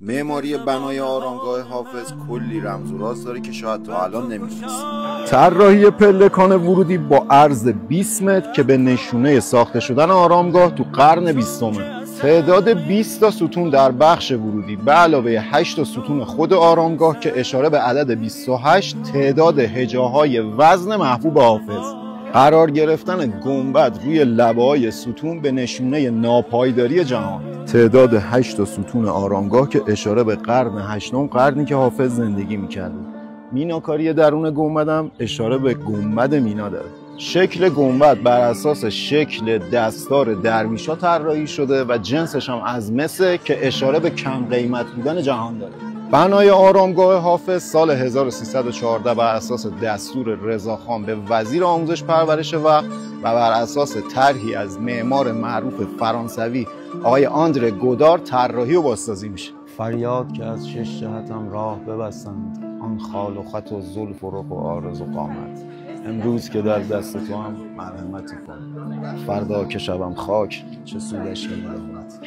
معماری بنای آرامگاه حافظ کلی رمز و راز داره که شاید تا الان نمی‌دونید. طراحی پلکان ورودی با عرض 20 متر که به نشونه ساخته شدن آرامگاه تو قرن 20. تعداد 20 تا ستون در بخش ورودی به علاوه 8 تا ستون خود آرامگاه که اشاره به عدد 28 تعداد هجاهای وزن محبوب حافظ. قرار گرفتن گنبد روی لبه‌های ستون به نشونه ناپایداری جهان. تعداد 8 تا ستون آرامگاه که اشاره به قرن 8، قرنی که حافظ زندگی می‌کرد. میناکاری درون گنبد هم اشاره به گنبد مینا داره. شکل گنبد بر اساس شکل دستار درویشا طراحی شده و جنسش هم از مس که اشاره به کم قیمت بودن جهان داره. بنای آرامگاه حافظ سال 1314 بر اساس دستور رضاخان به وزیر آموزش پرورش وقت و بر اساس طرحی از معمار معروف فرانسوی آقای آندره گودار طراحی و بازسازی میشه. فریاد که از 6 جهتم راه ببستند، آن خال و خط و زلف و رخ و عارض و قامت. امروز که در دست تو هم مرحمتی کن، فردا که شبم خاک چه سودش که ملامت.